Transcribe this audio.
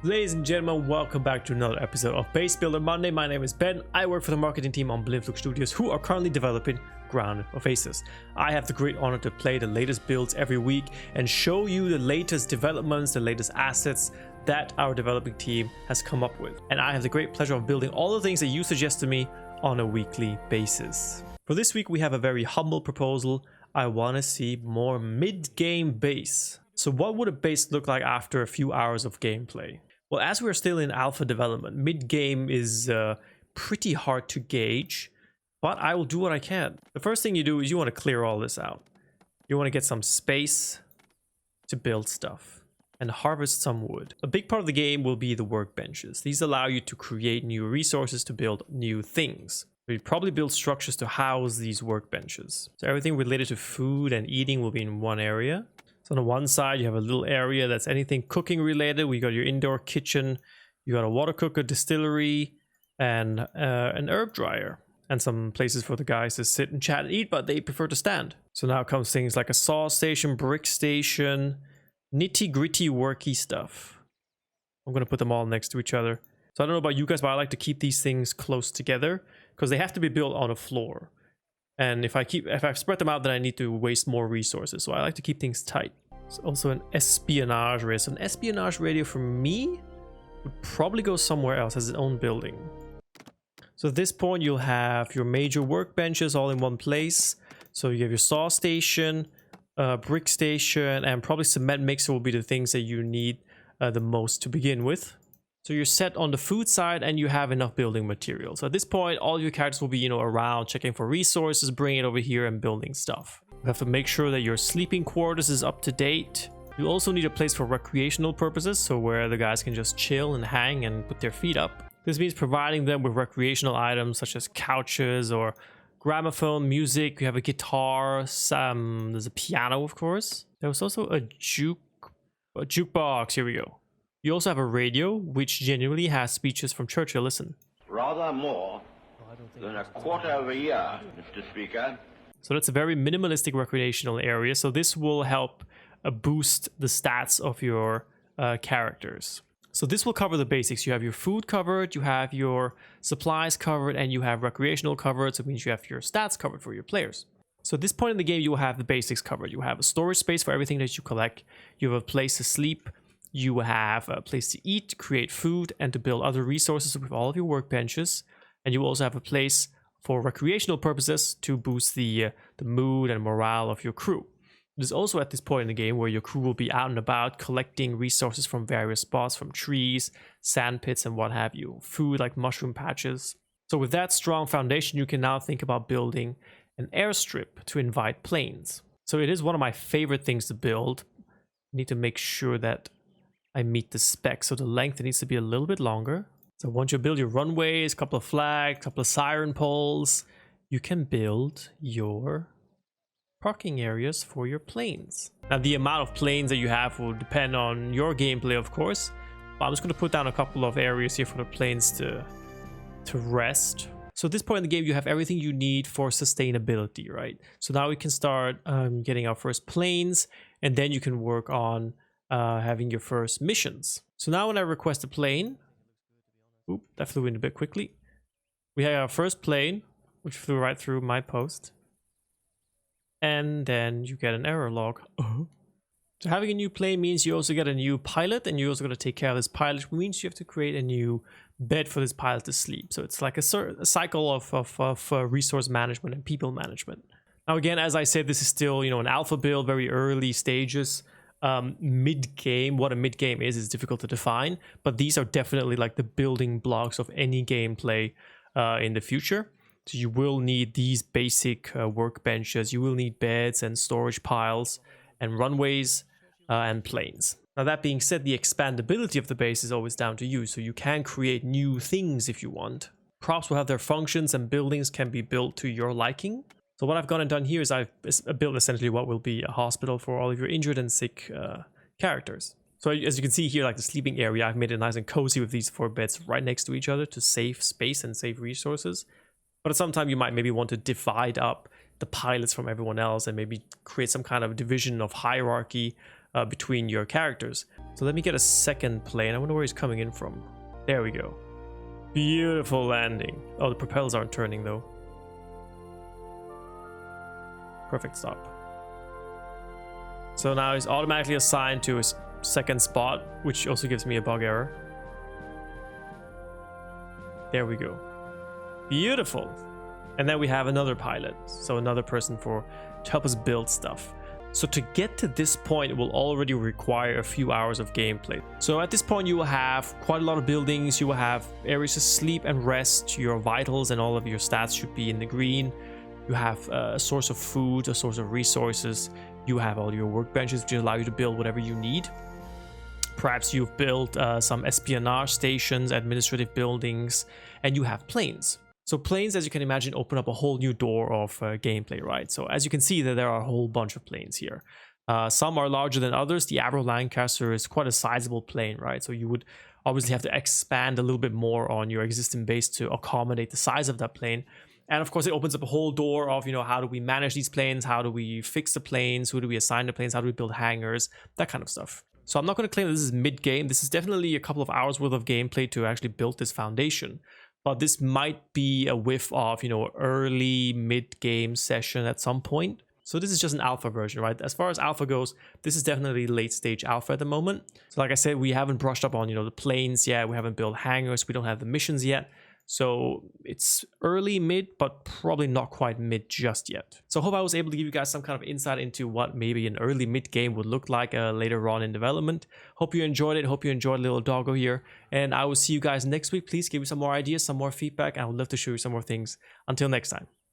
Ladies and gentlemen, welcome back to another episode of Base Builder Monday. My name is Ben. I work for the marketing team on Blimflux Studios, who are currently developing Ground of Aces. I have the great honor to play the latest builds every week and show you the latest developments, the latest assets that our developing team has come up with. And I have the great pleasure of building all the things that you suggest to me on a weekly basis. For this week, we have a very humble proposal. I want to see more mid-game base. So what would a base look like after a few hours of gameplay? Well, as we're still in alpha development, mid-game is pretty hard to gauge, but I will do what I can. The first thing you do is you want to clear all this out. You want to get some space to build stuff and harvest some wood. A big part of the game will be the workbenches. These allow you to create new resources to build new things. We probably build structures to house these workbenches. So everything related to food and eating will be in one area. So on the one side, you have a little area that's anything cooking related. We got your indoor kitchen, you got a water cooker, distillery, and an herb dryer. And some places for the guys to sit and chat and eat, but they prefer to stand. So now comes things like a saw station, brick station, nitty gritty worky stuff. I'm going to put them all next to each other. So I don't know about you guys, but I like to keep these things close together because they have to be built on a floor. And if I spread them out, then I need to waste more resources. So I like to keep things tight. It's also an espionage radio. So an espionage radio for me would probably go somewhere else as its own building. So at this point, you'll have your major workbenches all in one place. So you have your saw station, brick station, and probably cement mixer will be the things that you need the most to begin with. So you're set on the food side and you have enough building materials. So at this point, all your characters will be, around checking for resources, bringing it over here and building stuff. You have to make sure that your sleeping quarters is up to date. You also need a place for recreational purposes, so where the guys can just chill and hang and put their feet up. This means providing them with recreational items such as couches or gramophone, music. You have a guitar, there's a piano, of course. There was also a jukebox. Here we go. You also have a radio, which genuinely has speeches from Churchill. Listen. Rather more than a quarter of a year, Mr. Speaker. So that's a very minimalistic recreational area. So this will help boost the stats of your characters. So this will cover the basics. You have your food covered, you have your supplies covered, and you have recreational covered. So it means you have your stats covered for your players. So at this point in the game, you will have the basics covered. You have a storage space for everything that you collect. You have a place to sleep. You have a place to eat, create food, and to build other resources with all of your workbenches. And you also have a place for recreational purposes to boost the mood and morale of your crew. There's also at this point in the game where your crew will be out and about collecting resources from various spots, from trees, sand pits, and what have you. Food like mushroom patches. So with that strong foundation, you can now think about building an airstrip to invite planes. So it is one of my favorite things to build. You need to make sure that I meet the specs. So the length needs to be a little bit longer. So once you build your runways, a couple of flags, a couple of siren poles, you can build your parking areas for your planes. Now the amount of planes that you have will depend on your gameplay, of course. But I'm just going to put down a couple of areas here for the planes to rest. So at this point in the game, you have everything you need for sustainability, right? So now we can start getting our first planes, and then you can work on having your first missions. So now when I request a plane, oop, that flew in a bit quickly. We have our first plane, which flew right through my post. And then you get an error log. So having a new plane means you also get a new pilot, and you're also going to take care of this pilot, which means you have to create a new bed for this pilot to sleep. So it's like a cycle of resource management and people management. Now again, as I said, this is still an alpha build, very early stages. Mid-game, what a mid-game is difficult to define, but these are definitely like the building blocks of any gameplay in the future. So you will need these basic workbenches, you will need beds and storage piles and runways and planes. Now that being said, the expandability of the base is always down to you, so you can create new things if you want. Props will have their functions and buildings can be built to your liking. So what I've gone and done here is I've built essentially what will be a hospital for all of your injured and sick characters. So as you can see here, like the sleeping area, I've made it nice and cozy with these 4 beds right next to each other to save space and save resources. But at some time you might maybe want to divide up the pilots from everyone else and maybe create some kind of division of hierarchy between your characters. So let me get a second plane. I wonder where he's coming in from. There we go. Beautiful landing. Oh, the propellers aren't turning though. Perfect stop. So now he's automatically assigned to his second spot, which also gives me a bug error. There we go. Beautiful. And then we have another pilot, so another person to help us build stuff. So to get to this point, it will already require a few hours of gameplay. So at this point, you will have quite a lot of buildings. You will have areas to sleep and rest. Your vitals and all of your stats should be in the green. You have a source of food, a source of resources. You have all your workbenches, which allow you to build whatever you need. Perhaps you've built some espionage stations, administrative buildings, and you have planes. So planes, as you can imagine, open up a whole new door of gameplay, right? So as you can see, there are a whole bunch of planes here. Some are larger than others. The Avro Lancaster is quite a sizable plane, right? So you would obviously have to expand a little bit more on your existing base to accommodate the size of that plane. And of course, it opens up a whole door of, how do we manage these planes? How do we fix the planes? Who do we assign the planes? How do we build hangars? That kind of stuff. So I'm not going to claim that this is mid-game. This is definitely a couple of hours worth of gameplay to actually build this foundation. But this might be a whiff of, early mid-game session at some point. So this is just an alpha version, right? As far as alpha goes, this is definitely late stage alpha at the moment. So like I said, we haven't brushed up on, the planes yet. We haven't built hangars. We don't have the missions yet. So it's early mid, but probably not quite mid just yet. So I hope I was able to give you guys some kind of insight into what maybe an early mid game would look like later on in development. Hope you enjoyed it. Hope you enjoyed little doggo here. And I will see you guys next week. Please give me some more ideas, some more feedback. I would love to show you some more things. Until next time.